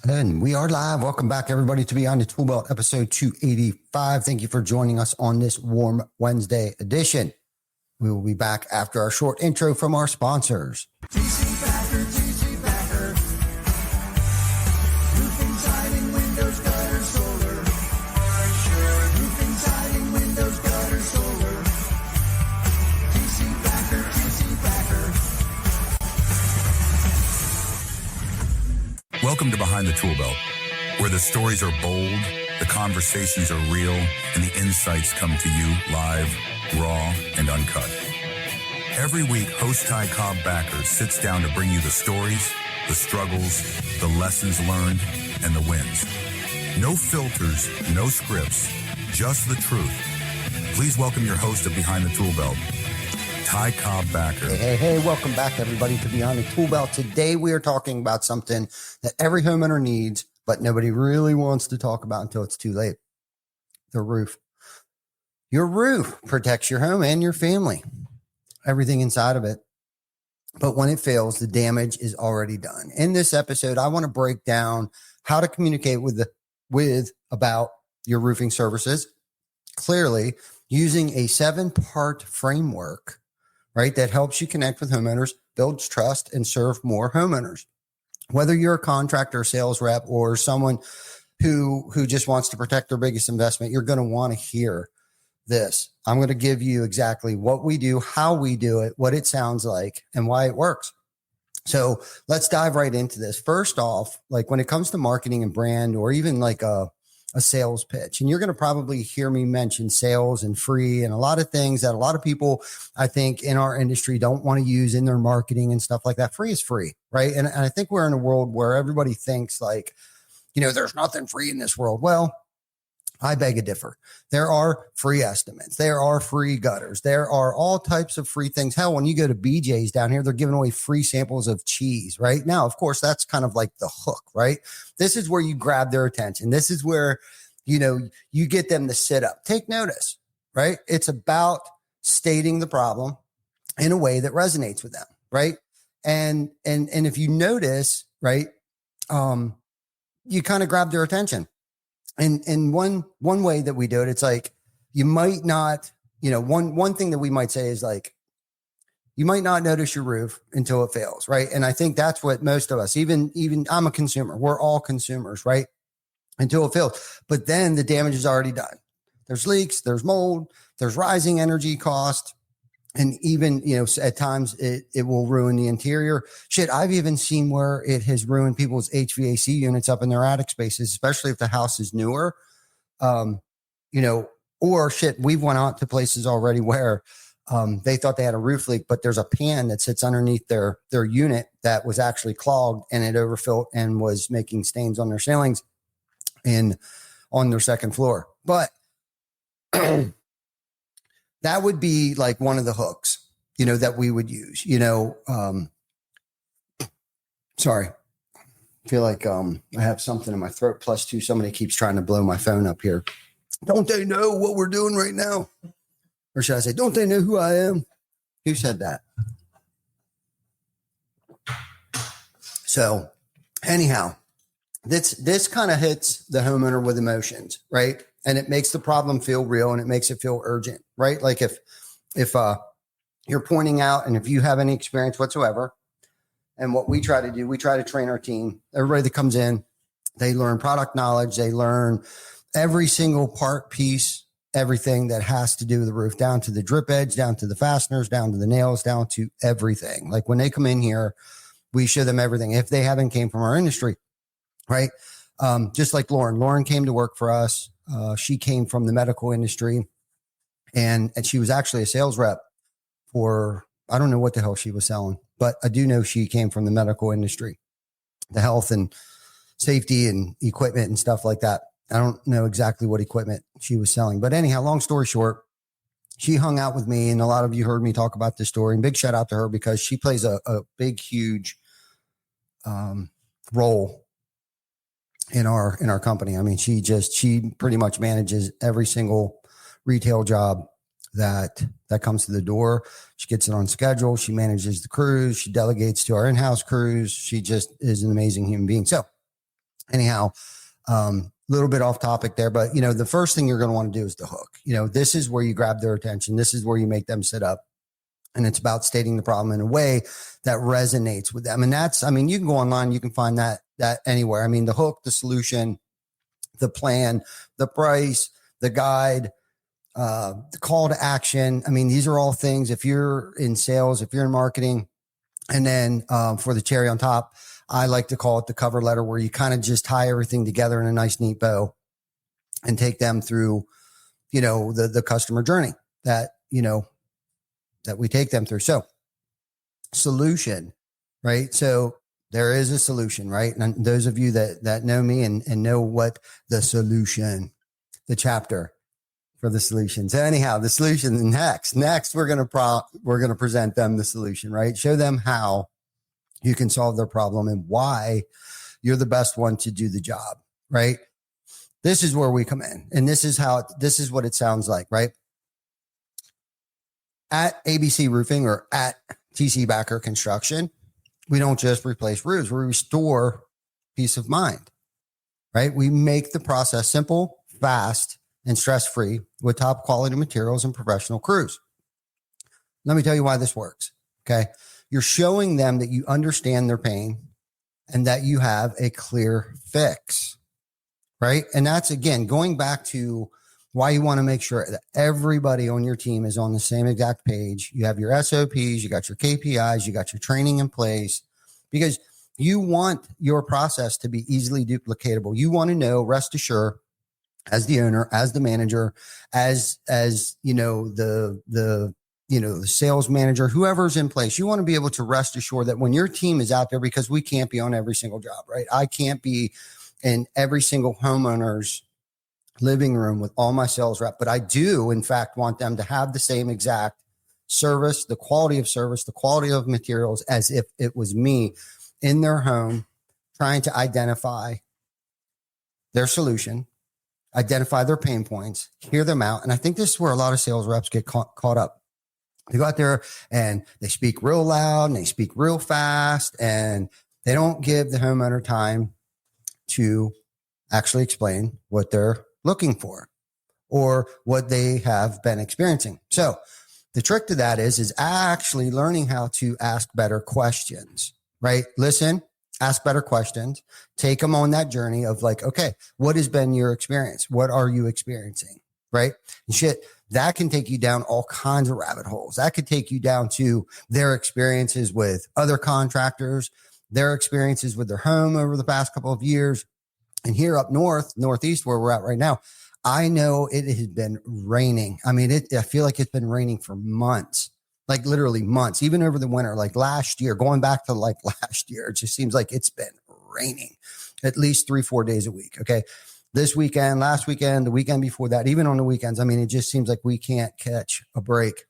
And we are live. Welcome back, everybody, to Beyond the Tool Belt, episode 285. Thank you for joining us on this warm Wednesday edition. We will be back after our short intro from our sponsors. Cobb-Backer, roofing, siding, windows, gutters, solar. Roofing, siding, windows, gutters, solar. Cobb-Backer. Welcome to Behind the Tool Belt, where the stories are bold, the conversations are real, and the insights come to you live, raw, and uncut. Every week, host Ty Cobb-Backer sits down to bring you the stories, the struggles, the lessons learned, and the wins. No filters, no scripts, just the truth. Please welcome your host of Behind the Tool Belt, Ty Cobb-Backer. Hey, welcome back, everybody, to Beyond the Tool Belt. Today, we are talking about something that every homeowner needs, but nobody really wants to talk about until it's too late. The roof. Your roof protects your home and your family, everything inside of it. But when it fails, the damage is already done. In this episode, I want to break down how to communicate about your roofing services clearly using a 7-part framework, right? That helps you connect with homeowners, builds trust, and serve more homeowners. Whether you're a contractor, sales rep, or someone who just wants to protect their biggest investment, you're going to want to hear this. I'm going to give you exactly what we do, how we do it, what it sounds like, and why it works. So let's dive right into this. First off, like when it comes to marketing and brand, or even like a sales pitch, and you're going to probably hear me mention sales and free and a lot of things that a lot of people, I think, in our industry don't want to use in their marketing and stuff like that. Free is free, right? And I think we're in a world where everybody thinks like, there's nothing free in this world. Well, I beg to differ. There are free estimates. There are free gutters. There are all types of free things. Hell, when you go to BJ's down here, they're giving away free samples of cheese right now. Of course, that's kind of like the hook, right? This is where you grab their attention. This is where, you get them to sit up, take notice, right? It's about stating the problem in a way that resonates with them, right? And if you notice, right, you kind of grab their attention. And one way that we do it, it's like, you might not, one thing that we might say is like, you might not notice your roof until it fails, right? And I think that's what most of us, even I'm a consumer, we're all consumers, right? Until it fails. But then the damage is already done. There's leaks, there's mold, there's rising energy cost. And even, at times it will ruin the interior. Shit, I've even seen where it has ruined people's HVAC units up in their attic spaces, especially if the house is newer. Or shit, we've went out to places already where they thought they had a roof leak, but there's a pan that sits underneath their unit that was actually clogged, and it overfilled and was making stains on their ceilings and on their second floor. But that would be like one of the hooks, that we would use, sorry. I feel like I have something in my throat. Plus two, somebody keeps trying to blow my phone up here. Don't they know what we're doing right now? Or should I say, don't they know who I am? Who said that? So anyhow, this kind of hits the homeowner with emotions, right? And it makes the problem feel real, and it makes it feel urgent, right? Like if you're pointing out, and if you have any experience whatsoever, and what we try to do, we try to train our team. Everybody that comes in, they learn product knowledge. They learn every single part, piece, everything that has to do with the roof, down to the drip edge, down to the fasteners, down to the nails, down to everything. Like when they come in here, we show them everything. If they haven't came from our industry, right? Just like Lauren came to work for us. She came from the medical industry, and she was actually a sales rep for, I don't know what the hell she was selling, but I do know she came from the medical industry, the health and safety and equipment and stuff like that. I don't know exactly what equipment she was selling, but anyhow, long story short, she hung out with me, and a lot of you heard me talk about this story, and big shout out to her because she plays a big, huge role in our company. I mean, she pretty much manages every single retail job that comes to the door. She gets it on schedule. She manages the crews. She delegates to our in-house crews. She just is an amazing human being. So Anyhow, little bit off topic there, but the first thing you're going to want to do is the hook. This is where you grab their attention. This is where you make them sit up. And it's about stating the problem in a way that resonates with them. And that's, you can go online, you can find that anywhere. The hook, the solution, the plan, the price, the guide, the call to action. These are all things, if you're in sales, if you're in marketing, and then for the cherry on top, I like to call it the cover letter, where you kind of just tie everything together in a nice, neat bow and take them through, the customer journey that we take them through. So solution, right? So there is a solution, right? And those of you that know me and know what the solution, the chapter for the solution. So anyhow, the solution next we're going to present them the solution, right? Show them how you can solve their problem and why you're the best one to do the job, right? This is where we come in. And this is what it sounds like, right? At ABC Roofing or at Cobb-Backer Construction, we don't just replace roofs, we restore peace of mind, right? We make the process simple, fast, and stress-free with top quality materials and professional crews. Let me tell you why this works, okay? You're showing them that you understand their pain and that you have a clear fix, right? And that's, again, going back to why you want to make sure that everybody on your team is on the same exact page. You have your SOPs, you got your KPIs, you got your training in place, because you want your process to be easily duplicatable. You want to know, rest assured, as the owner, as the manager, as the sales manager, whoever's in place, you want to be able to rest assured that when your team is out there, because we can't be on every single job, right? I can't be in every single homeowner's living room with all my sales rep, but I do, in fact, want them to have the same exact service, the quality of materials, as if it was me in their home trying to identify their solution, identify their pain points, hear them out. And I think this is where a lot of sales reps get caught up. They go out there and they speak real loud and they speak real fast, and they don't give the homeowner time to actually explain what they're looking for or what they have been experiencing. So the trick to that is actually learning how to ask better questions, right? Listen, ask better questions, take them on that journey of like, okay, what has been your experience? What are you experiencing? Right? And shit, that can take you down all kinds of rabbit holes. That could take you down to their experiences with other contractors, their experiences with their home over the past couple of years. And here up northeast, where we're at right now, I know it has been raining. I feel like it's been raining for months, like literally months, even over the winter, like last year, going back to like last year. It just seems like it's been raining at least 3-4 days a week. Okay. This weekend, last weekend, the weekend before that, even on the weekends. It just seems like we can't catch a break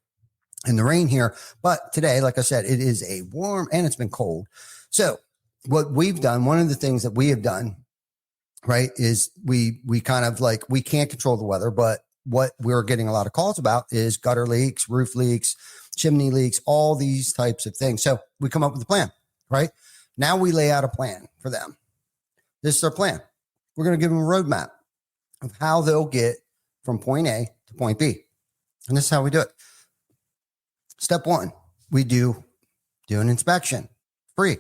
in the rain here. But today, like I said, it is a warm and it's been cold. So what we've done, one of the things that we have done, right, is we kind of like, we can't control the weather, but what we're getting a lot of calls about is gutter leaks, roof leaks, chimney leaks, all these types of things. So we come up with a plan, right? Now we lay out a plan for them. This is our plan. We're going to give them a roadmap of how they'll get from point A to point B. And this is how we do it. Step one, we do an inspection. Free.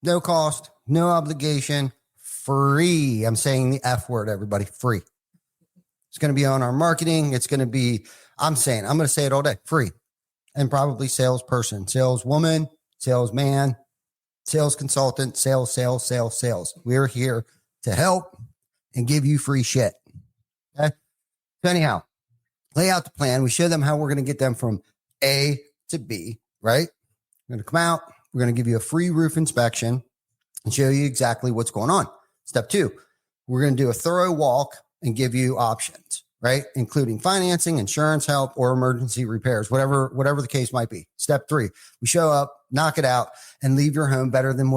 No cost, no obligation, free. I'm saying the F word, everybody, free. It's going to be on our marketing. It's going to be, I'm going to say it all day, free. And probably salesperson, saleswoman, salesman, sales consultant, sales. We're here to help and give you free shit. Okay. So anyhow, lay out the plan. We show them how we're going to get them from A to B, right? We're going to come out. We're going to give you a free roof inspection and show you exactly what's going on. Step two, we're going to do a thorough walk and give you options, right? Including financing, insurance help, or emergency repairs, whatever the case might be. Step three, we show up, knock it out, and leave your home better than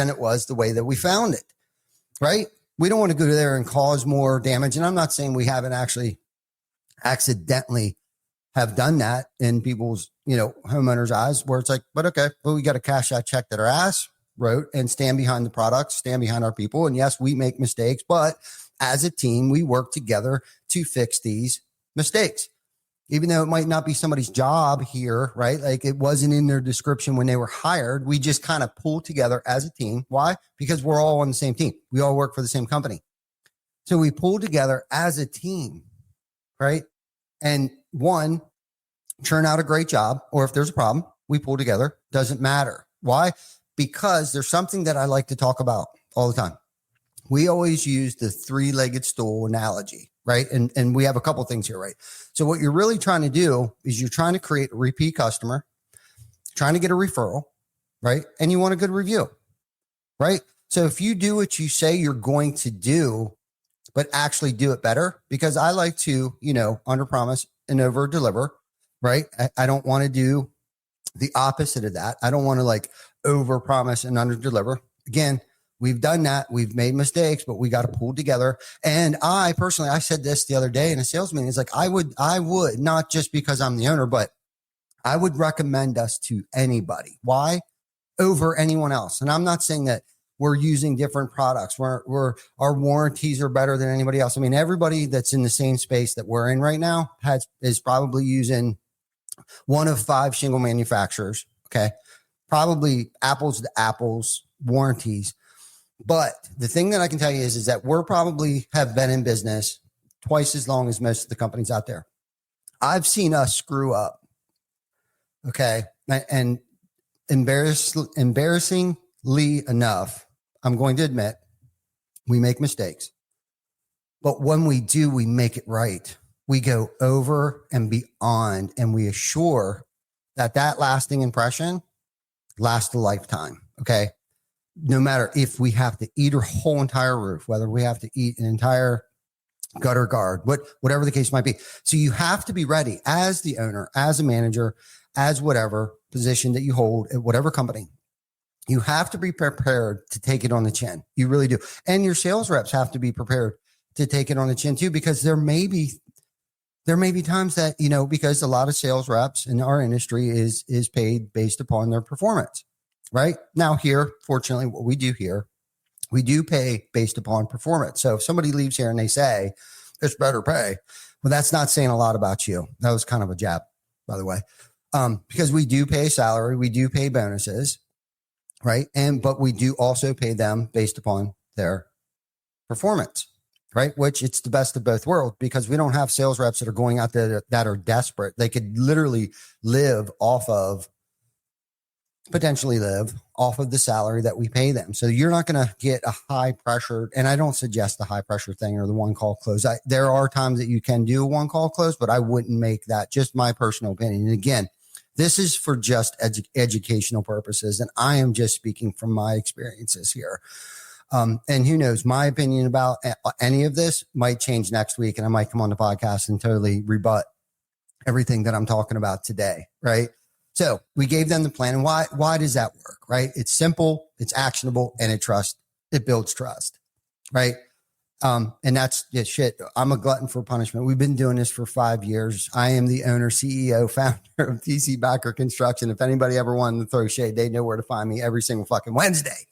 it was the way that we found it, right? We don't want to go there and cause more damage. And I'm not saying we haven't actually accidentally have done that in people's, homeowners' eyes, where it's like, but okay, well, we got to cash that check to their ass. wrote, and stand behind the product, stand behind our people. And yes, we make mistakes, but as a team, we work together to fix these mistakes. Even though it might not be somebody's job here, right? Like it wasn't in their description when they were hired. We just kind of pull together as a team. Why? Because we're all on the same team. We all work for the same company. So we pull together as a team, right? And one, churn out a great job, or if there's a problem, we pull together. Doesn't matter. Why? Because there's something that I like to talk about all the time. We always use the three-legged stool analogy, right? And we have a couple things here, right? So what you're really trying to do is you're trying to create a repeat customer, trying to get a referral, right? And you want a good review, right? So if you do what you say you're going to do, but actually do it better, because I like to, under promise and over deliver, right? I don't want to do the opposite of that. I don't want to like over promise and under deliver. Again, we've done that. We've made mistakes, but we got to pull together. And I personally, I said this the other day in a sales meeting. It's like, I would not just because I'm the owner, but I would recommend us to anybody. Why? Over anyone else. And I'm not saying that we're using different products. Our warranties are better than anybody else. I mean, everybody that's in the same space that we're in right now is probably using one of 5 shingle manufacturers. Okay. Probably apples to apples warranties. But the thing that I can tell you is that we're probably have been in business twice as long as most of the companies out there. I've seen us screw up. Okay. And embarrassingly enough, I'm going to admit we make mistakes. But when we do, we make it right. We go over and beyond, and we assure that lasting impression lasts a lifetime. Okay. No matter if we have to eat a whole entire roof, whether we have to eat an entire gutter guard, whatever the case might be. So you have to be ready as the owner, as a manager, as whatever position that you hold at whatever company. You have to be prepared to take it on the chin. You really do. And your sales reps have to be prepared to take it on the chin too, because there may be times that, because a lot of sales reps in our industry is paid based upon their performance. Right now here, fortunately, what we do here, we do pay based upon performance. So if somebody leaves here and they say it's better pay, well, that's not saying a lot about you. That was kind of a jab, by the way, because we do pay salary, we do pay bonuses, right? But we do also pay them based upon their performance, right? Which it's the best of both worlds, because we don't have sales reps that are going out there that are desperate. They could literally potentially live off of the salary that we pay them. So you're not going to get a high pressure. And I don't suggest the high pressure thing or the one call close. There are times that you can do a one call close, but I wouldn't make that, just my personal opinion. And again, this is for just educational purposes. And I am just speaking from my experiences here. And who knows, my opinion about any of this might change next week. And I might come on the podcast and totally rebut everything that I'm talking about today. Right. So we gave them the plan. And why does that work? Right. It's simple, it's actionable, and it builds trust. Right. And that's shit. I'm a glutton for punishment. We've been doing this for 5 years. I am the owner, CEO, founder of Cobb-Backer Construction. If anybody ever wanted to throw shade, they know where to find me every single fucking Wednesday.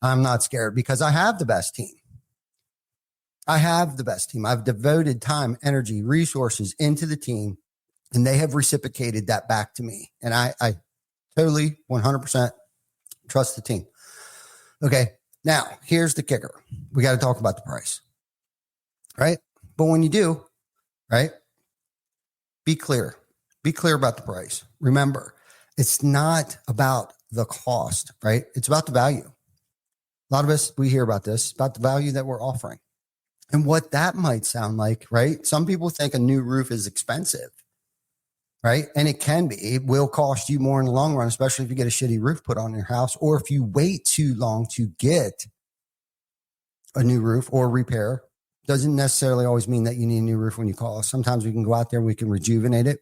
I'm not scared because I have the best team. I've devoted time, energy, resources into the team, and they have reciprocated that back to me. And I totally 100% trust the team. Okay. Now here's the kicker. We got to talk about the price, right? But when you do, right, be clear about the price. Remember, it's not about the cost, right? It's about the value. A lot of us, we hear about this, about the value that we're offering and what that might sound like, right? Some people think a new roof is expensive, right? And it can be. It will cost you more in the long run, especially if you get a shitty roof put on your house, or if you wait too long to get a new roof or repair. Doesn't necessarily always mean that you need a new roof when you call us. Sometimes we can go out there and we can rejuvenate it.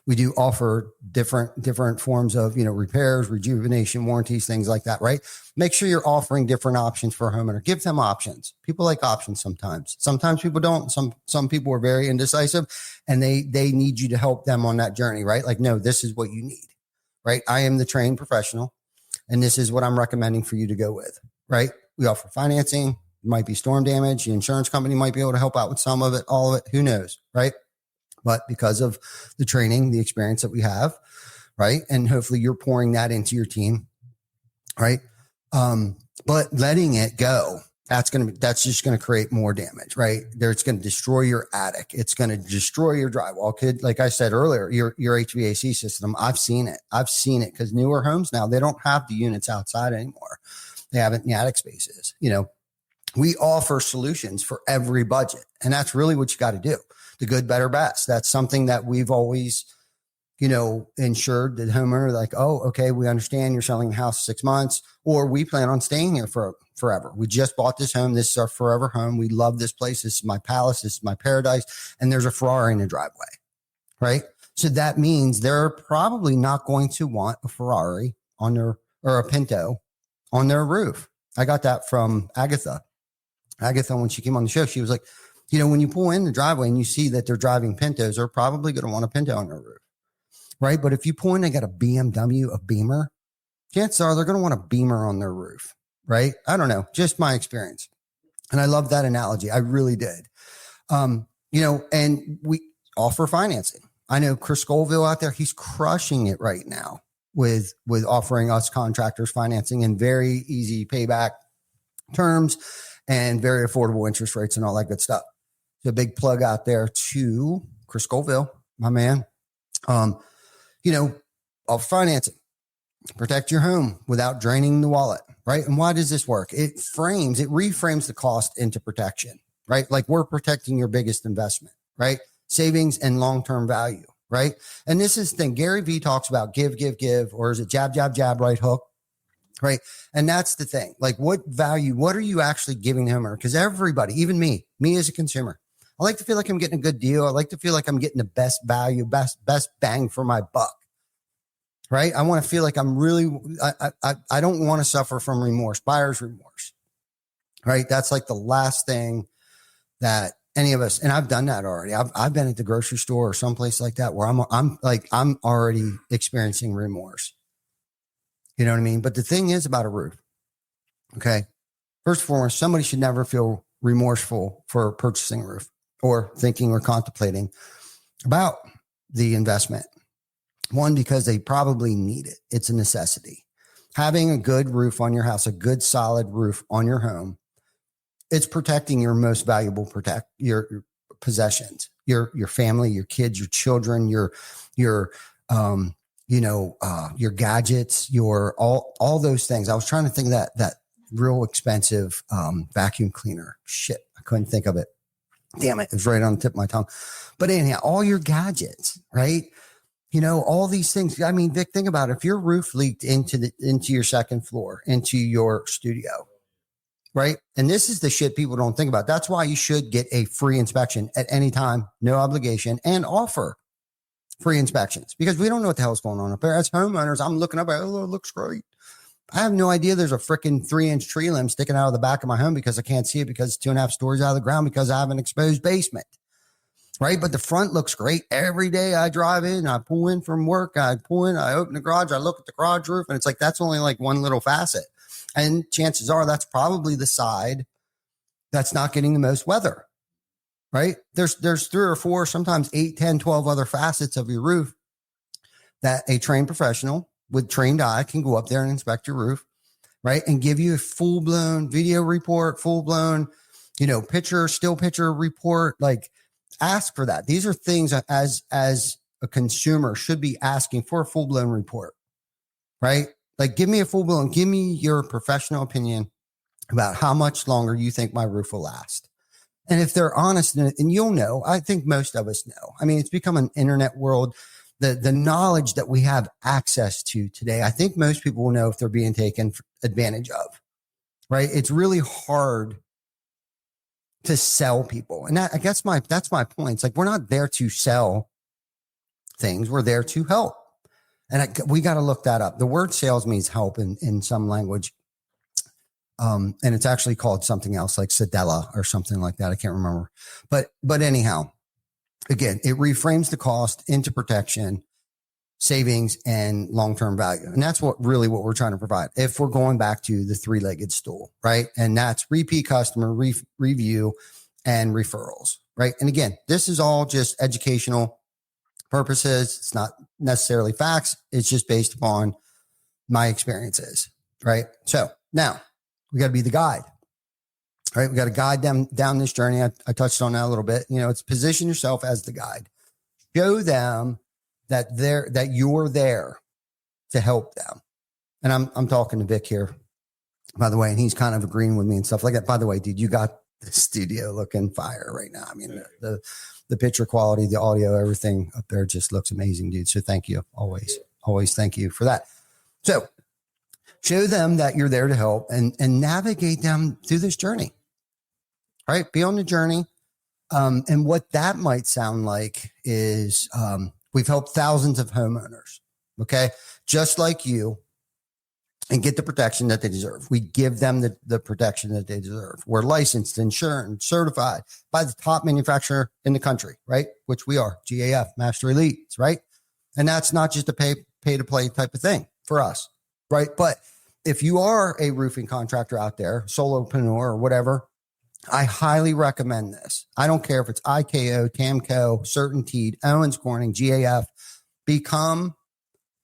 We do offer different forms of, repairs, rejuvenation, warranties, things like that, right? Make sure you're offering different options for a homeowner. Give them options. People like options sometimes. Sometimes people don't. Some people are very indecisive and they need you to help them on that journey, right? Like, no, this is what you need, right? I am the trained professional. And this is what I'm recommending for you to go with, right? We offer financing. It might be storm damage. The insurance company might be able to help out with some of it, all of it. Who knows, right? But because of the training, the experience that we have, right? And hopefully you're pouring that into your team, right? But letting it go, that's just going to create more damage, right? It's going to destroy your attic. It's going to destroy your drywall. Like I said earlier, your HVAC system. I've seen it because newer homes now, they don't have the units outside anymore. They have it in the attic spaces. We offer solutions for every budget, and that's really what you got to do. The good, better, best. That's something that we've always, ensured the homeowner, like, oh, okay, we understand you're selling the house 6 months, or we plan on staying here for forever. We just bought this home. This is our forever home. We love this place. This is my palace. This is my paradise. And there's a Ferrari in the driveway, right? So that means they're probably not going to want a Ferrari or a Pinto on their roof. I got that from Agatha. When she came on the show, she was like, when you pull in the driveway and you see that they're driving Pintos, they're probably going to want a Pinto on their roof, right? But if you pull in, they got a BMW, a Beamer, chances are they're going to want a Beamer on their roof, right? I don't know, just my experience. And I love that analogy. I really did. And we offer financing. I know Chris Scoville out there, he's crushing it right now with offering us contractors financing and very easy payback terms and very affordable interest rates and all that good stuff. So a big plug out there to Chris Scoville, my man. Of financing, protect your home without draining the wallet, right? And why does this work? It reframes the cost into protection, right? Like we're protecting your biggest investment, right? Savings and long-term value, right? And this is the thing. Gary Vee talks about give, or is it jab, jab, jab, right hook? Right. And that's the thing. Like what value, what are you actually giving the homeowner? Because everybody, even me as a consumer, I like to feel like I'm getting a good deal. I like to feel like I'm getting the best value, best bang for my buck. Right. I want to feel like I'm really, I don't want to suffer from remorse, buyer's remorse. Right. That's like the last thing that any of us, and I've done that already. I've been at the grocery store or someplace like that where I'm already experiencing remorse. You know what I mean? But the thing is about a roof. Okay. First and foremost, somebody should never feel remorseful for purchasing a roof or thinking or contemplating about the investment. One, because they probably need it. It's a necessity. Having a good roof on your house, a good solid roof on your home, it's protecting your most valuable your possessions, your family, your kids, your children, your gadgets, your all those things. I was trying to think of that real expensive vacuum cleaner. Shit, I couldn't think of it. Damn it, it was right on the tip of my tongue. But anyhow, all your gadgets, right? All these things. I mean, Vic, think about it. If your roof leaked into your second floor, into your studio, right? And this is the shit people don't think about. That's why you should get a free inspection at any time, no obligation, and offer free inspections, because we don't know what the hell's going on up there. As homeowners, I'm looking up at, oh, it looks great. I have no idea there's a freaking 3-inch tree limb sticking out of the back of my home because I can't see it because it's 2.5 stories out of the ground because I have an exposed basement, right? But the front looks great. Every day I drive in, I pull in from work, I open the garage, I look at the garage roof, and it's like, that's only like one little facet. And chances are that's probably the side that's not getting the most weather. Right? There's 3 or 4, sometimes 8, 10, 12 other facets of your roof that a trained professional with trained eye can go up there and inspect your roof, right? And give you a full-blown video report, full-blown, still picture report. Like, ask for that. These are things as a consumer should be asking for a full-blown report, right? Like, give me your professional opinion about how much longer you think my roof will last. And if they're honest, and you'll know, I think most of us know. I mean, it's become an internet world. The knowledge that we have access to today, I think most people will know if they're being taken advantage of, right? It's really hard to sell people. And I guess that's my point. It's like, we're not there to sell things. We're there to help. And we got to look that up. The word sales means help in some language. And it's actually called something else like Sedella or something like that. I can't remember. But anyhow, again, it reframes the cost into protection. savings and long-term value. And that's what we're trying to provide. If we're going back to the three-legged stool, right? And that's repeat customer review and referrals, right? And again, this is all just educational purposes. It's not necessarily facts. It's just based upon my experiences, right? So now we got to be the guide, right? We got to guide them down this journey. I touched on that a little bit. It's position yourself as the guide. Show them that you're there to help them. And I'm talking to Vic here, by the way, and he's kind of agreeing with me and stuff like that. By the way, dude, you got the studio looking fire right now. I mean, the picture quality, the audio, everything up there just looks amazing, dude. So thank you. Always thank you for that. So show them that you're there to help and navigate them through this journey, right? Be on the journey. And what that might sound like is, we've helped thousands of homeowners, okay, just like you, and get the protection that they deserve. We give them the protection that they deserve. We're licensed, insured, certified by the top manufacturer in the country, right? Which we are, GAF, Master Elites, right? And that's not just a pay to play type of thing for us, right? But if you are a roofing contractor out there, solopreneur or whatever, I highly recommend this. I don't care if it's IKO, TAMCO, CertainTeed, Owens Corning, GAF, become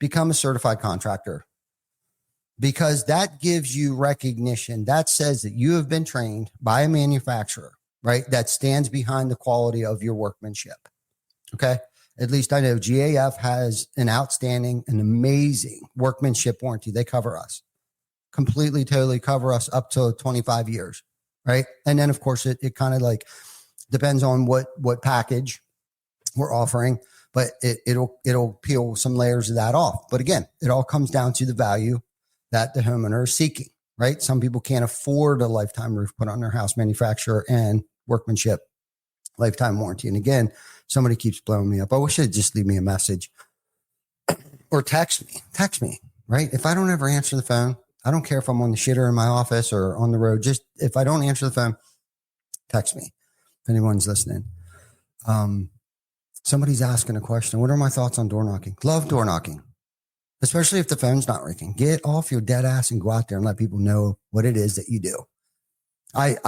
a certified contractor, because that gives you recognition. That says that you have been trained by a manufacturer, right? That stands behind the quality of your workmanship. Okay. At least I know GAF has an outstanding and amazing workmanship warranty. They cover us completely, totally cover us up to 25 years. Right. And then of course it kind of like depends on what package we're offering, but it'll peel some layers of that off. But again, it all comes down to the value that the homeowner is seeking, right? Some people can't afford a lifetime roof put on their house, manufacturer and workmanship lifetime warranty. And again, somebody keeps blowing me up. I wish they'd just leave me a message or text me, right? If I don't ever answer the phone, I don't care if I'm on the shitter in my office or on the road. Just if I don't answer the phone, text me. If anyone's listening. Somebody's asking a question. What are my thoughts on door knocking? Love door knocking, especially if the phone's not ringing. Get off your dead ass and go out there and let people know what it is that you do. I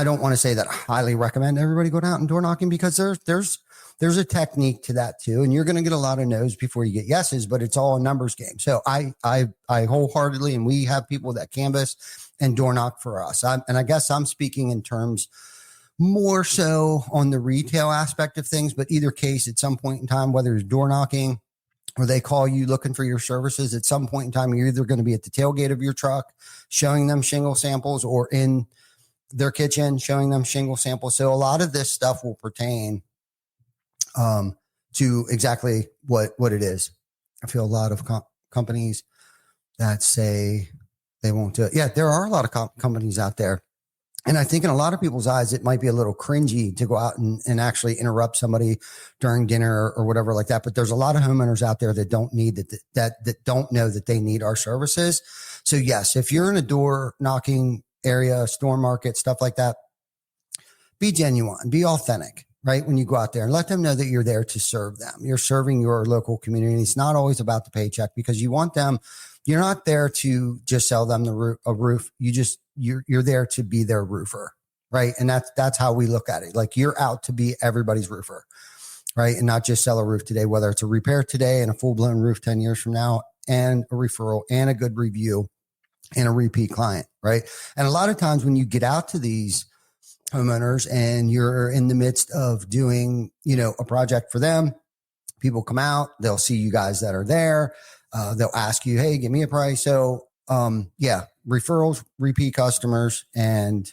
don't want to say that I highly recommend everybody go out and door knocking, because there's a technique to that too. And you're going to get a lot of no's before you get yeses, but it's all a numbers game. So I wholeheartedly, and we have people that canvas and door knock for us. And I guess I'm speaking in terms more so on the retail aspect of things, but either case, at some point in time, whether it's door knocking or they call you looking for your services, at some point in time, you're either going to be at the tailgate of your truck, showing them shingle samples, or in their kitchen, showing them shingle samples. So a lot of this stuff will pertain to exactly what it is. I feel a lot of companies that say they won't do it. Yeah, there are a lot of companies out there. And I think in a lot of people's eyes, it might be a little cringy to go out and actually interrupt somebody during dinner or whatever like that. But there's a lot of homeowners out there that don't need that don't know that they need our services. So yes, if you're in a door knocking area, store market, stuff like that, be genuine, be authentic, right? When you go out there, and let them know that you're there to serve them. You're serving your local community. It's not always about the paycheck, because you want them. You're not there to just sell them a roof. You're there to be their roofer, right? And that's how we look at it. Like, you're out to be everybody's roofer, right? And not just sell a roof today, whether it's a repair today and a full blown roof 10 years from now, and a referral and a good review and a repeat client, right? And a lot of times when you get out to these homeowners and you're in the midst of doing, a project for them, people come out, they'll see you guys that are there. They'll ask you, hey, give me a price. So, referrals, repeat customers, and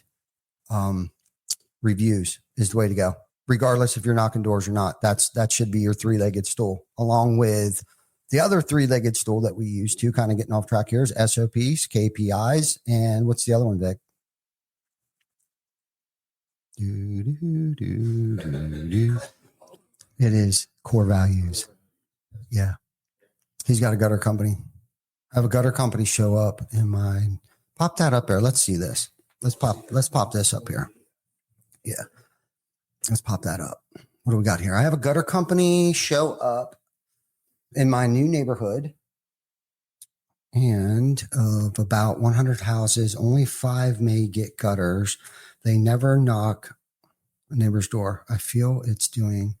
reviews is the way to go, regardless if you're knocking doors or not. That should be your three-legged stool, along with the other three-legged stool that we use to kind of getting off track here is SOPs, KPIs, and what's the other one, Vic? It is core values. Yeah. He's got a gutter company. I have a gutter company show up in mine. Pop that up there. Let's see this. Let's pop this up here. Yeah. Let's pop that up. What do we got here? I have a gutter company show up in my new neighborhood, and of about 100 houses, only 5 may get gutters. They never knock a neighbor's door. I feel it's doing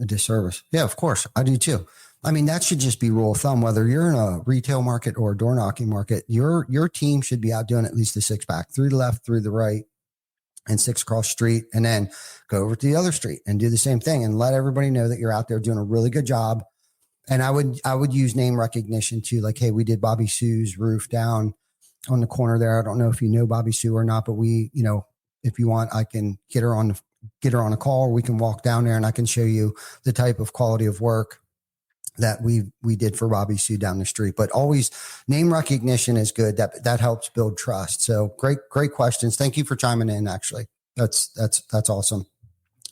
a disservice. Yeah, of course. I do too. I mean, that should just be rule of thumb. Whether you're in a retail market or a door knocking market, your team should be out doing at least a 6-pack, 3 to the left, 3 to the right, and 6 across street, and then go over to the other street and do the same thing and let everybody know that you're out there doing a really good job. And I would use name recognition too. Like, hey, we did Bobby Sue's roof down on the corner there. I don't know if you know Bobby Sue or not, but we, if you want, I can get her on a call, or we can walk down there and I can show you the type of quality of work that we did for Bobby Sue down the street. But always name recognition is good. That helps build trust. So great questions. Thank you for chiming in. Actually, that's awesome.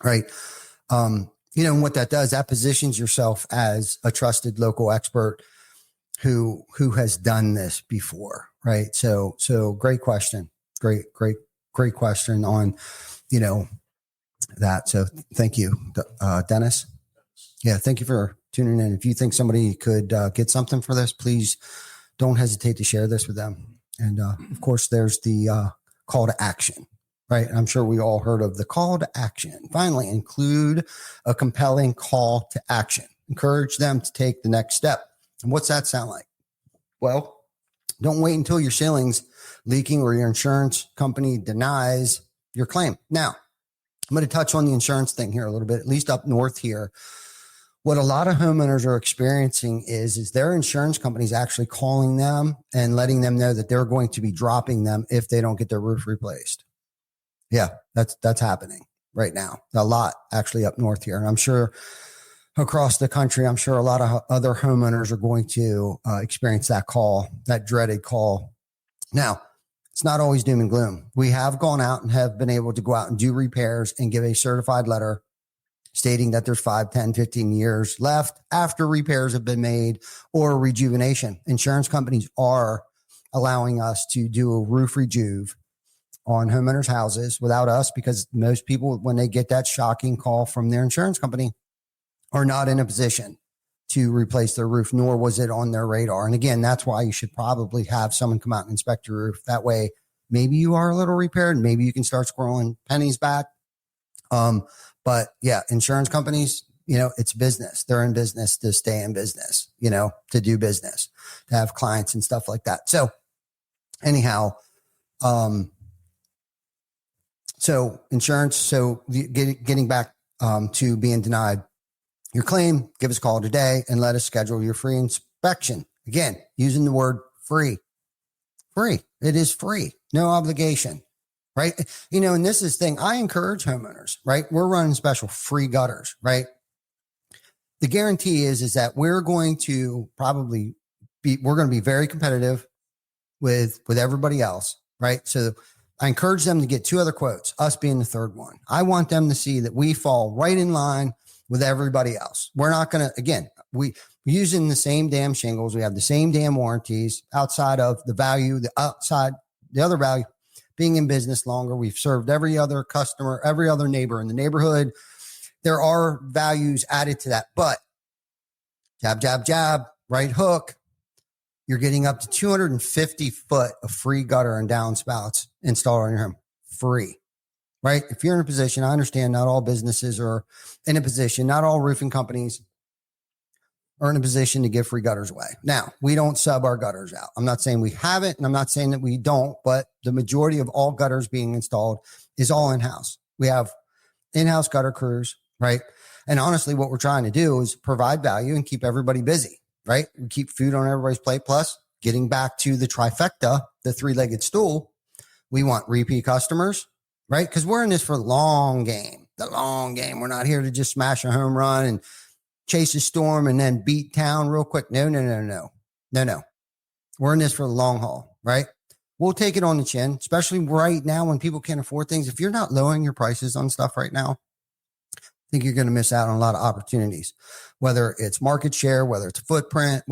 Right. And what that does, that positions yourself as a trusted local expert who has done this before. Right. So great question. Great question on, that. So thank you, Dennis. Yeah. Thank you for tuning in. If you think somebody could get something for this, please don't hesitate to share this with them. And of course, there's the call to action, right? I'm sure we all heard of the call to action. Finally, include a compelling call to action. Encourage them to take the next step. And what's that sound like? Well, don't wait until your ceiling's leaking or your insurance company denies your claim. Now, I'm going to touch on the insurance thing here a little bit, at least up north here. What a lot of homeowners are experiencing is their insurance companies actually calling them and letting them know that they're going to be dropping them if they don't get their roof replaced. Yeah, that's happening right now. A lot actually up north here. And I'm sure across the country, I'm sure a lot of other homeowners are going to experience that call, that dreaded call. Now, it's not always doom and gloom. We have gone out and have been able to go out and do repairs and give a certified letter stating that there's 5, 10, 15 years left after repairs have been made or rejuvenation. Insurance companies are allowing us to do a roof rejuve on homeowners' houses without us, because most people, when they get that shocking call from their insurance company, are not in a position to replace their roof, nor was it on their radar. And again, that's why you should probably have someone come out and inspect your roof. That way, maybe you are a little repaired. Maybe you can start squirreling pennies back. But yeah, insurance companies, it's business. They're in business to stay in business, to do business, to have clients and stuff like that. So anyhow, so insurance, so getting back to being denied your claim, give us a call today and let us schedule your free inspection. Again, using the word free. It is free, no obligation. Right. And this is the thing. I encourage homeowners, right? We're running special free gutters, right? The guarantee is that we're going to be very competitive with everybody else. Right. So I encourage them to get 2 other quotes, us being the third one. I want them to see that we fall right in line with everybody else. We're not going to, again, we're using the same damn shingles. We have the same damn warranties outside of the value, the other value. Being in business longer, we've served every other customer, every other neighbor in the neighborhood. There are values added to that, but jab, right hook, you're getting up to 250 foot of free gutter and downspouts installed on your home. Free, right? If you're in a position, I understand not all businesses are in a position, not all roofing companies are in a position to give free gutters away. Now, we don't sub our gutters out. I'm not saying we haven't, and I'm not saying that we don't, but the majority of all gutters being installed is all in-house. We have in-house gutter crews, right? And honestly, what we're trying to do is provide value and keep everybody busy, right? We keep food on everybody's plate. Plus, getting back to the trifecta, the 3-legged stool, we want repeat customers, right? Because we're in this for the long game. We're not here to just smash a home run and chase a storm and then beat town real quick. No. We're in this for the long haul, right? We'll take it on the chin, especially right now when people can't afford things. If you're not lowering your prices on stuff right now, I think you're going to miss out on a lot of opportunities, whether it's market share, whether it's footprint,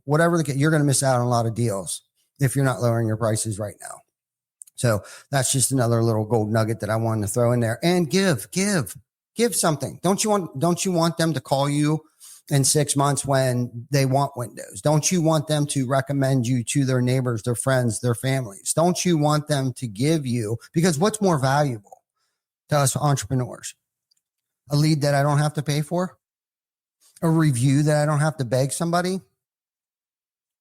whatever the case, you're going to miss out on a lot of deals if you're not lowering your prices right now. So that's just another little gold nugget that I wanted to throw in there. And give something. Don't you want them to call you in 6 months when they want windows? Don't you want them to recommend you to their neighbors, their friends, their families? Don't you want them to give you, because what's more valuable to us entrepreneurs? A lead that I don't have to pay for? A review that I don't have to beg somebody?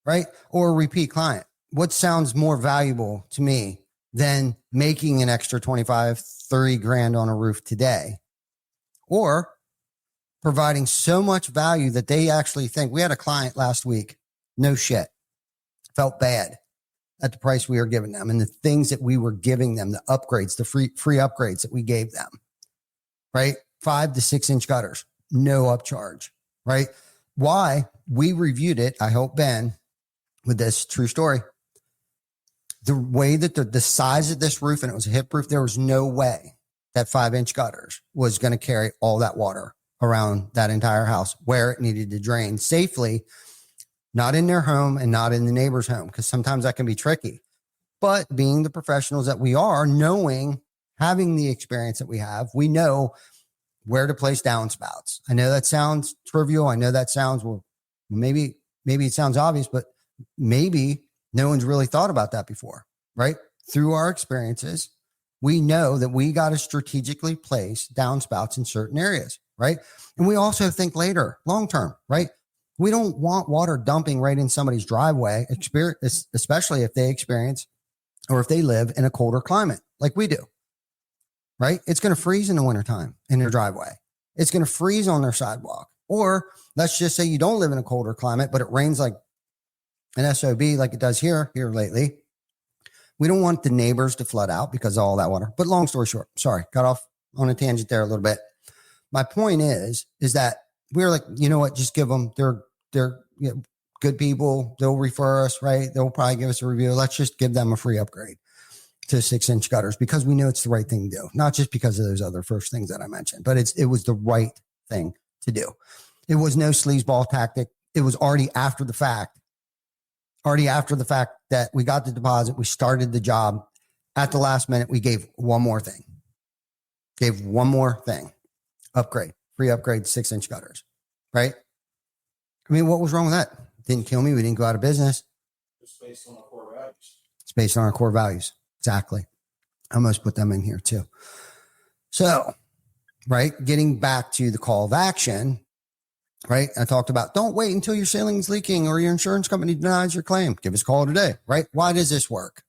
Right? Or a repeat client? What sounds more valuable to me than making an extra 25, 30 grand on a roof today? Or providing so much value that they actually think. We had a client last week, no shit, felt bad at the price we were giving them and the things that we were giving them, the upgrades, the free upgrades that we gave them, right? 5 to 6 inch gutters, no upcharge, right? Why? We reviewed it. I hope Ben, with this true story, the way that the size of this roof, and it was a hip roof, there was no way that 5 inch gutters was going to carry all that water around that entire house where it needed to drain safely, not in their home and not in the neighbor's home, because sometimes that can be tricky. But being the professionals that we are, knowing, having the experience that we have, we know where to place downspouts. I know that sounds trivial. I know that sounds, well, maybe it sounds obvious, but maybe no one's really thought about that before, right? Through our experiences, we know that we got to strategically place downspouts in certain areas, right? And we also think later, long-term, right? We don't want water dumping right in somebody's driveway, especially if they experience or if they live in a colder climate like we do, right? It's going to freeze in the wintertime in their driveway. It's going to freeze on their sidewalk. Or let's just say you don't live in a colder climate, but it rains like an SOB like it does here lately. We don't want the neighbors to flood out because of all that water. But long story short, sorry, got off on a tangent there a little bit. My point is that we're like, you know what, just give them, they're good people. They'll refer us, right? They'll probably give us a review. Let's just give them a free upgrade to 6 inch gutters because we know it's the right thing to do. Not just because of those other first things that I mentioned, but it was the right thing to do. It was no sleazeball tactic. It was already after the fact that we got the deposit, we started the job. At the last minute, we gave one more thing. Upgrade, free upgrade, 6 inch gutters, right? I mean, what was wrong with that? Didn't kill me. We didn't go out of business. It's based on our core values. It's based on our core values. Exactly. I almost put them in here too. So, right, getting back to the call of action, right? I talked about don't wait until your ceiling's leaking or your insurance company denies your claim. Give us a call today, right? Why does this work?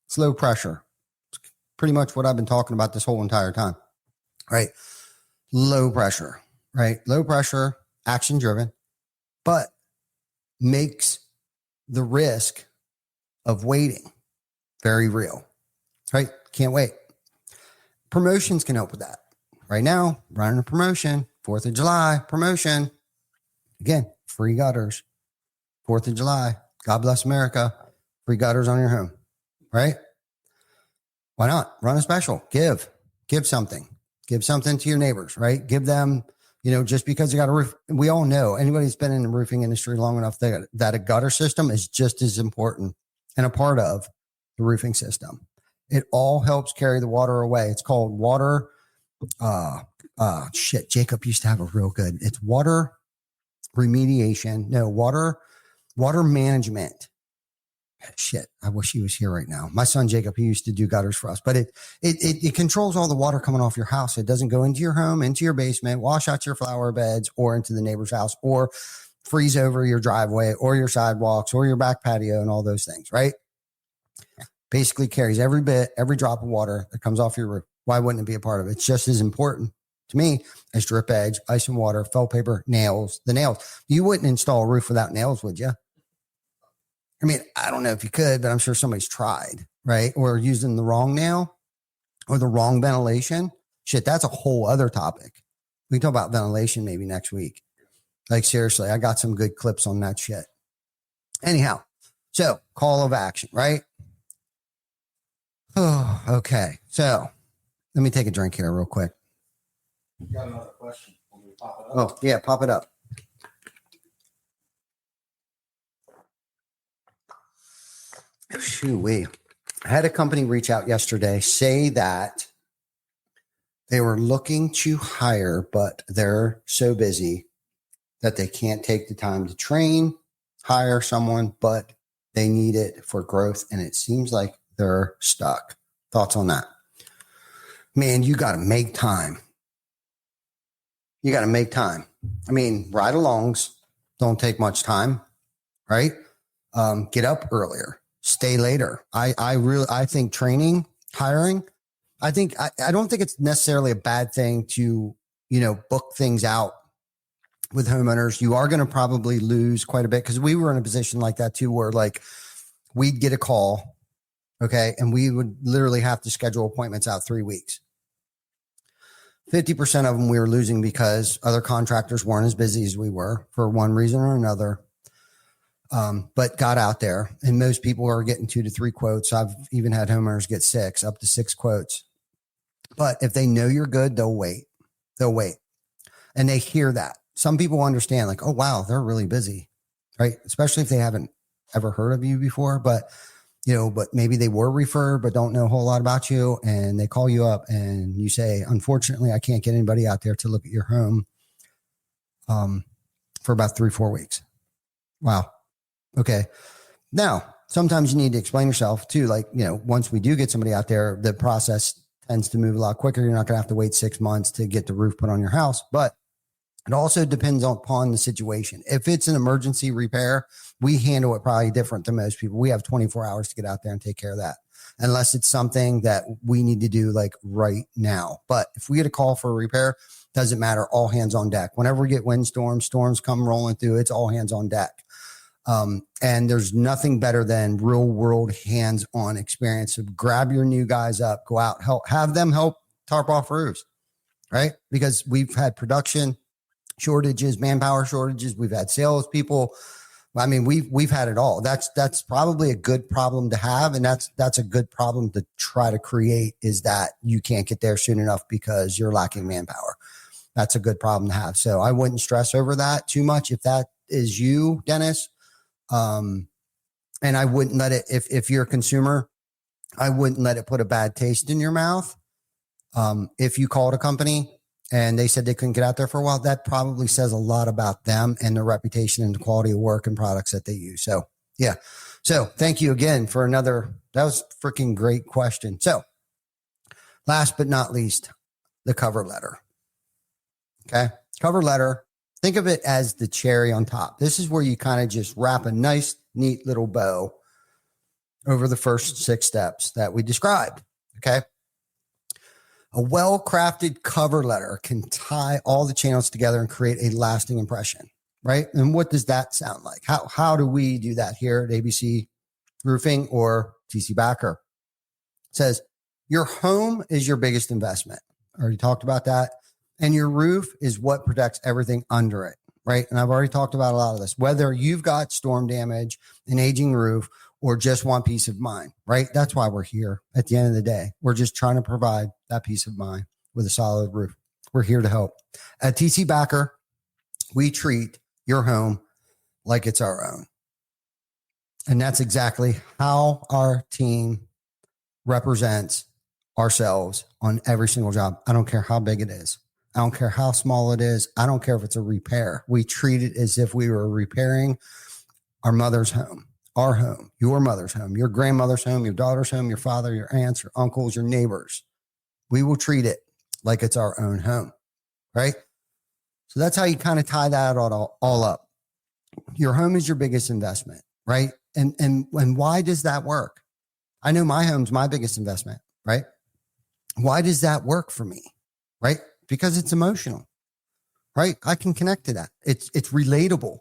It's low pressure. It's pretty much what I've been talking about this whole entire time, right? Low pressure, right? Low pressure, action driven, but makes the risk of waiting very real, right? Can't wait. Promotions can help with that. Right now, running a promotion, 4th of July promotion. Again, free gutters, 4th of July. God bless America. Free gutters on your home, right? Why not? Run a special. Give something. Give something to your neighbors, right? Give them, just because you got a roof. We all know, anybody who's been in the roofing industry long enough that a gutter system is just as important and a part of the roofing system. It all helps carry the water away. It's called water. Jacob used to have a real good. It's water remediation. No, water management. Shit. I wish he was here right now. My son, Jacob, he used to do gutters for us, but it controls all the water coming off your house. It doesn't go into your home, into your basement, wash out your flower beds or into the neighbor's house or freeze over your driveway or your sidewalks or your back patio and all those things, right? Basically carries every drop of water that comes off your roof. Why wouldn't it be a part of it? It's just as important to me as drip edge, ice and water, felt paper, nails, the nails. You wouldn't install a roof without nails, would you? I mean, I don't know if you could, but I'm sure somebody's tried, right? Or using the wrong nail or the wrong ventilation. Shit, that's a whole other topic. We can talk about ventilation maybe next week. Like, seriously, I got some good clips on that shit. Anyhow, so call of action, right? Oh, okay. So let me take a drink here real quick. You got another question? When we pop it up? Oh, yeah, pop it up. Shoo-wee. I had a company reach out yesterday, say that they were looking to hire, but they're so busy that they can't take the time to train, hire someone, but they need it for growth. And it seems like they're stuck. Thoughts on that? Man, you got to make time. You got to make time. I mean, ride alongs don't take much time, right? Get up earlier, stay later. I think training, hiring, I don't think it's necessarily a bad thing to, book things out with homeowners. You are going to probably lose quite a bit, because we were in a position like that too, where like we'd get a call. Okay. And we would literally have to schedule appointments out 3 weeks. 50% of them we were losing because other contractors weren't as busy as we were for one reason or another. But got out there, and most people are getting 2 to 3 quotes. I've even had homeowners get up to 6 quotes. But if they know you're good, they'll wait. And they hear that. Some people understand like, oh, wow, they're really busy, right? Especially if they haven't ever heard of you before, but maybe they were referred, but don't know a whole lot about you. And they call you up and you say, unfortunately, I can't get anybody out there to look at your home for about 3-4 weeks. Wow. Okay. Now, sometimes you need to explain yourself too. Like, once we do get somebody out there, the process tends to move a lot quicker. You're not going to have to wait 6 months to get the roof put on your house, but it also depends upon the situation. If it's an emergency repair, we handle it probably different than most people. We have 24 hours to get out there and take care of that, unless it's something that we need to do like right now. But if we get a call for a repair, doesn't matter. All hands on deck. Whenever we get storms come rolling through, it's all hands on deck. And there's nothing better than real world hands-on experience. So grab your new guys up, go out, have them help tarp off roofs, right? Because we've had production shortages, manpower shortages. We've had salespeople. I mean, we've had it all. That's probably a good problem to have. And that's a good problem to try to create, is that you can't get there soon enough because you're lacking manpower. That's a good problem to have. So I wouldn't stress over that too much. If that is you, Dennis, and I wouldn't let it, if you're a consumer, I wouldn't let it put a bad taste in your mouth. If you called a company and they said they couldn't get out there for a while, that probably says a lot about them and their reputation and the quality of work and products that they use. So, yeah. So thank you again for that was a freaking great question. So last but not least, the cover letter. Okay. Cover letter. Think of it as the cherry on top. This is where you kind of just wrap a nice, neat little bow over the first 6 steps that we described. Okay. A well-crafted cover letter can tie all the channels together and create a lasting impression, right? And what does that sound like? How do we do that here at ABC Roofing or Cobb-Backer? It says, your home is your biggest investment. I already talked about that. And your roof is what protects everything under it, right? And I've already talked about a lot of this. Whether you've got storm damage, an aging roof, or just want peace of mind, right? That's why we're here at the end of the day. We're just trying to provide that peace of mind with a solid roof. We're here to help. At Cobb-Backer, we treat your home like it's our own. And that's exactly how our team represents ourselves on every single job. I don't care how big it is. I don't care how small it is. I don't care if it's a repair. We treat it as if we were repairing our mother's home, our home, your mother's home, your grandmother's home, your daughter's home, your father, your aunts, your uncles, your neighbors. We will treat it like it's our own home, right? So that's how you kind of tie that all up. Your home is your biggest investment, right? And why does that work? I know my home's my biggest investment, right? Why does that work for me, right? Because it's emotional, right? I can connect to that. It's relatable,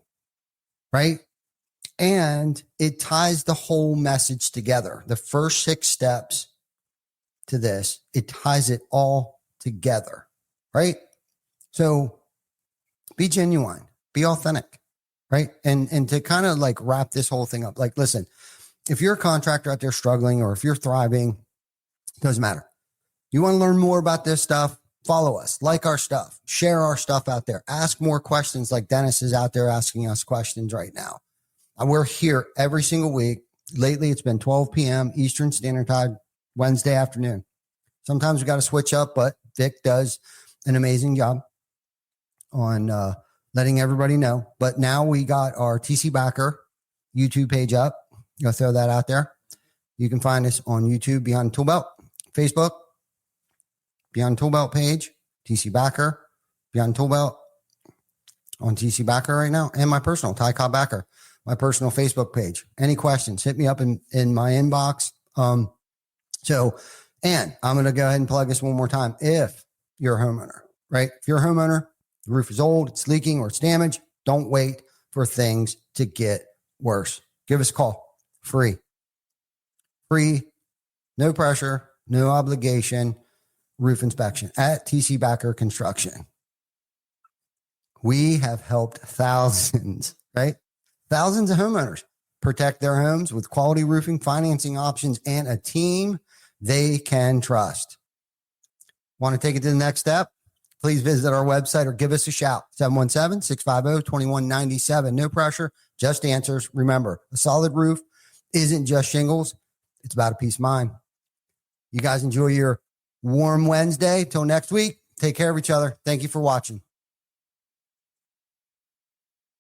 right? And it ties the whole message together. The first 6 steps to this, it ties it all together, right? So be genuine, be authentic, right? And to kind of like wrap this whole thing up, like, listen, if you're a contractor out there struggling, or if you're thriving, doesn't matter. You want to learn more about this stuff? Follow us, like our stuff, share our stuff out there, ask more questions like Dennis is out there asking us questions right now. We're here every single week. Lately, it's been 12 p.m. Eastern Standard Time, Wednesday afternoon. Sometimes we got to switch up, but Vic does an amazing job on letting everybody know. But now we got our TC-Backer YouTube page up. I'll throw that out there. You can find us on YouTube, Beyond Tool Belt, Facebook, Beyond Tool Belt page, TC-Backer, Beyond Tool Belt on TC-Backer right now, and my personal, Cobb-Backer, my personal Facebook page. Any questions, hit me up in my inbox. And I'm going to go ahead and plug this one more time. If you're a homeowner, right? If you're a homeowner, the roof is old, it's leaking, or it's damaged, don't wait for things to get worse. Give us a call. Free, no pressure, no obligation, roof inspection at TC-Backer Construction. We have helped thousands, right? Thousands of homeowners protect their homes with quality roofing, financing options, and a team they can trust. Want to take it to the next step? Please visit our website or give us a shout. 717-650-2197. No pressure, just answers. Remember, a solid roof isn't just shingles. It's about a peace of mind. You guys enjoy your warm Wednesday. Till next week, take care of each other. Thank you for watching.